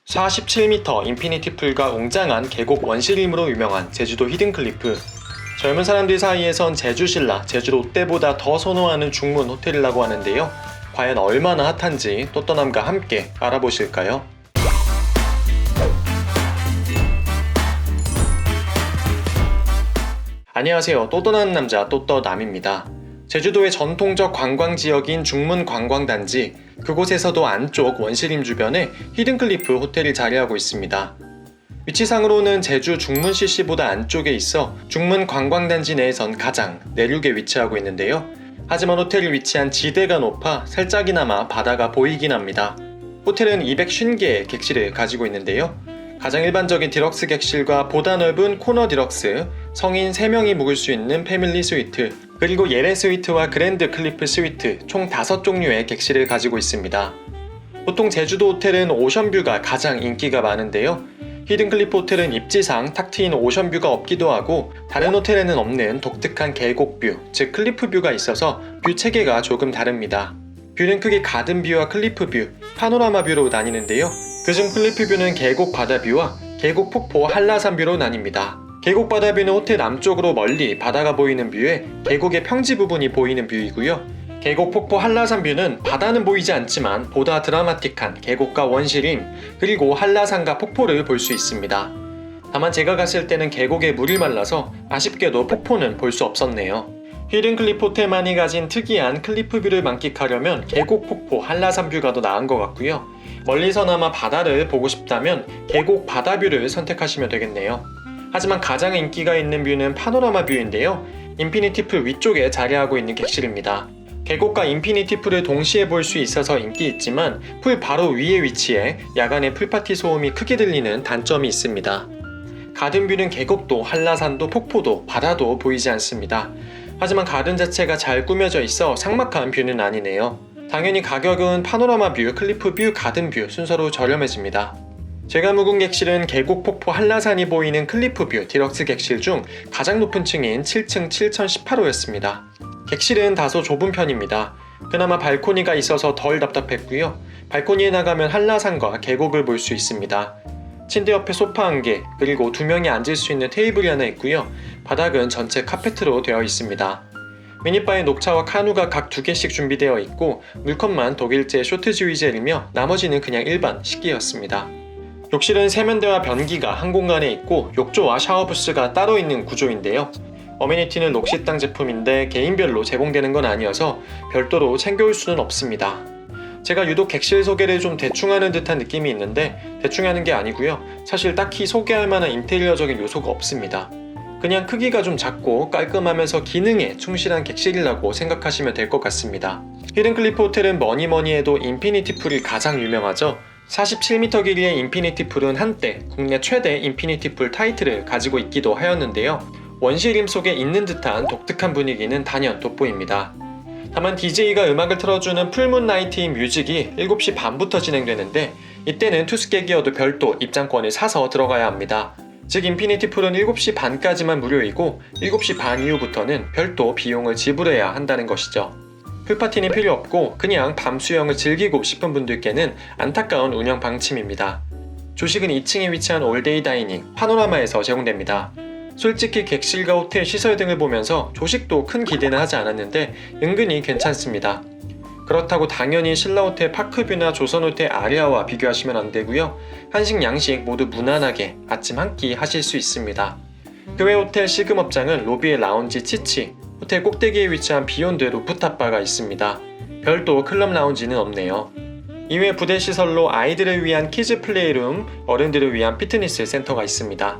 47m 인피니티 풀과 웅장한 계곡 원시림으로 유명한 제주도 히든클리프. 젊은 사람들 사이에선 제주신라, 제주 롯데보다 더 선호하는 중문 호텔이라고 하는데요. 과연 얼마나 핫한지 또떠남과 함께 알아보실까요? 안녕하세요. 또떠나는 남자 또떠남입니다. 제주도의 전통적 관광지역인 중문 관광단지, 그곳에서도 안쪽 원시림 주변에 히든클리프 호텔이 자리하고 있습니다. 위치상으로는 제주 중문 CC보다 안쪽에 있어 중문 관광단지 내에선 가장 내륙에 위치하고 있는데요. 하지만 호텔이 위치한 지대가 높아 살짝이나마 바다가 보이긴 합니다. 호텔은 250개의 객실을 가지고 있는데요. 가장 일반적인 디럭스 객실과 보다 넓은 코너 디럭스, 성인 3명이 묵을 수 있는 패밀리 스위트, 그리고 예레 스위트와 그랜드 클리프 스위트 총 5종류의 객실을 가지고 있습니다. 보통 제주도 호텔은 오션뷰가 가장 인기가 많은데요. 히든클리프 호텔은 입지상 탁 트인 오션뷰가 없기도 하고 다른 호텔에는 없는 독특한 계곡뷰, 즉 클리프뷰가 있어서 뷰 체계가 조금 다릅니다. 뷰는 크게 가든뷰와 클리프뷰, 파노라마뷰로 나뉘는데요. 그중 클리프뷰는 계곡 바다뷰와 계곡 폭포 한라산뷰로 나뉩니다. 계곡 바다뷰는 호텔 남쪽으로 멀리 바다가 보이는 뷰에 계곡의 평지 부분이 보이는 뷰이고요. 계곡 폭포 한라산뷰는 바다는 보이지 않지만 보다 드라마틱한 계곡과 원시림, 그리고 한라산과 폭포를 볼 수 있습니다. 다만 제가 갔을 때는 계곡에 물이 말라서 아쉽게도 폭포는 볼 수 없었네요. 히든클리프 호텔만이 가진 특이한 클리프뷰를 만끽하려면 계곡 폭포 한라산뷰가 더 나은 것 같고요. 멀리서나마 바다를 보고 싶다면 계곡 바다뷰를 선택하시면 되겠네요. 하지만 가장 인기가 있는 뷰는 파노라마 뷰인데요. 인피니티 풀 위쪽에 자리하고 있는 객실입니다. 계곡과 인피니티 풀을 동시에 볼 수 있어서 인기 있지만 풀 바로 위에 위치해 야간에 풀파티 소음이 크게 들리는 단점이 있습니다. 가든뷰는 계곡도 한라산도 폭포도 바다도 보이지 않습니다. 하지만 가든 자체가 잘 꾸며져 있어 삭막한 뷰는 아니네요. 당연히 가격은 파노라마 뷰, 클리프 뷰, 가든 뷰 순서로 저렴해집니다. 제가 묵은 객실은 계곡 폭포 한라산이 보이는 클리프 뷰 디럭스 객실 중 가장 높은 층인 7층 7018호였습니다. 객실은 다소 좁은 편입니다. 그나마 발코니가 있어서 덜 답답했고요. 발코니에 나가면 한라산과 계곡을 볼 수 있습니다. 침대 옆에 소파 1개, 그리고 2명이 앉을 수 있는 테이블이 하나 있고요. 바닥은 전체 카페트로 되어 있습니다. 미니바에 녹차와 카누가 각 2개씩 준비되어 있고 물컵만 독일제 쇼트지위젤이며 나머지는 그냥 일반 식기였습니다. 욕실은 세면대와 변기가 한 공간에 있고 욕조와 샤워부스가 따로 있는 구조인데요. 어메니티는 록시땅 제품인데 개인별로 제공되는 건 아니어서 별도로 챙겨올 수는 없습니다. 제가 유독 객실 소개를 좀 대충 하는 듯한 느낌이 있는데 대충 하는 게 아니고요. 사실 딱히 소개할 만한 인테리어적인 요소가 없습니다. 그냥 크기가 좀 작고 깔끔하면서 기능에 충실한 객실이라고 생각하시면 될 것 같습니다. 히든클리프 호텔은 뭐니뭐니 해도 인피니티 풀이 가장 유명하죠. 47m 길이의 인피니티 풀은 한때 국내 최대 인피니티 풀 타이틀을 가지고 있기도 하였는데요. 원시림 속에 있는 듯한 독특한 분위기는 단연 돋보입니다. 다만 DJ가 음악을 틀어주는 풀문나이트인 뮤직이 7시 반부터 진행되는데 이때는 투스객이어도 별도 입장권을 사서 들어가야 합니다. 즉 인피니티 풀은 7시 반까지만 무료이고 7시 반 이후부터는 별도 비용을 지불해야 한다는 것이죠. 풀파티는 필요 없고 그냥 밤 수영을 즐기고 싶은 분들께는 안타까운 운영 방침입니다. 조식은 2층에 위치한 올데이 다이닝 파노라마에서 제공됩니다. 솔직히 객실과 호텔 시설 등을 보면서 조식도 큰 기대는 하지 않았는데 은근히 괜찮습니다. 그렇다고 당연히 신라호텔 파크뷰나 조선호텔 아리아와 비교하시면 안 되고요. 한식 양식 모두 무난하게 아침 한 끼 하실 수 있습니다. 그 외 호텔 시금업장은 로비에 라운지 치치, 호텔 꼭대기에 위치한 비욘드 루프탑바가 있습니다. 별도 클럽 라운지는 없네요. 이외 부대 시설로 아이들을 위한 키즈 플레이룸, 어른들을 위한 피트니스 센터가 있습니다.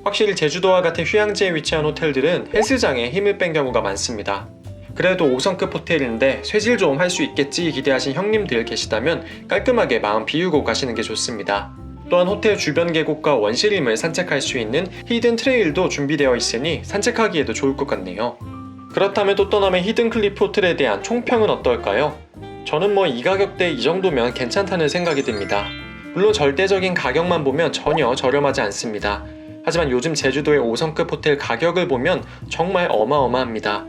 확실히 제주도와 같은 휴양지에 위치한 호텔들은 헬스장에 힘을 뺀 경우가 많습니다. 그래도 5성급 호텔인데 쇠질 좀 할 수 있겠지 기대하신 형님들 계시다면 깔끔하게 마음 비우고 가시는 게 좋습니다. 또한 호텔 주변 계곡과 원시림을 산책할 수 있는 히든 트레일도 준비되어 있으니 산책하기에도 좋을 것 같네요. 그렇다면 또떠남의 히든클리프 호텔에 대한 총평은 어떨까요? 저는 이 가격대 이 정도면 괜찮다는 생각이 듭니다. 물론 절대적인 가격만 보면 전혀 저렴하지 않습니다. 하지만 요즘 제주도의 5성급 호텔 가격을 보면 정말 어마어마합니다.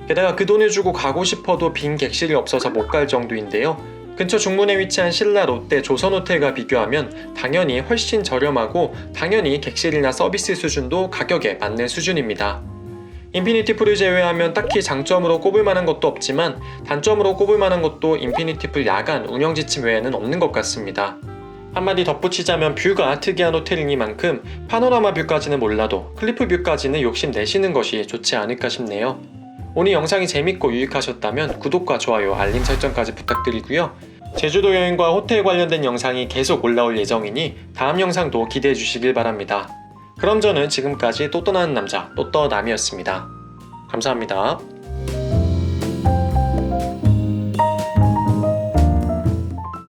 게다가 그 돈을 주고 가고 싶어도 빈 객실이 없어서 못 갈 정도인데요. 근처 중문에 위치한 신라 롯데 조선호텔과 비교하면 당연히 훨씬 저렴하고 당연히 객실이나 서비스 수준도 가격에 맞는 수준입니다. 인피니티 풀을 제외하면 딱히 장점으로 꼽을 만한 것도 없지만 단점으로 꼽을 만한 것도 인피니티 풀 야간 운영 지침 외에는 없는 것 같습니다. 한마디 덧붙이자면 뷰가 특이한 호텔이니만큼 파노라마 뷰까지는 몰라도 클리프 뷰까지는 욕심내시는 것이 좋지 않을까 싶네요. 오늘 영상이 재밌고 유익하셨다면 구독과 좋아요, 알림 설정까지 부탁드리고요. 제주도 여행과 호텔 관련된 영상이 계속 올라올 예정이니 다음 영상도 기대해 주시길 바랍니다. 그럼 저는 지금까지 또 떠나는 남자 또떠남이었습니다. 감사합니다.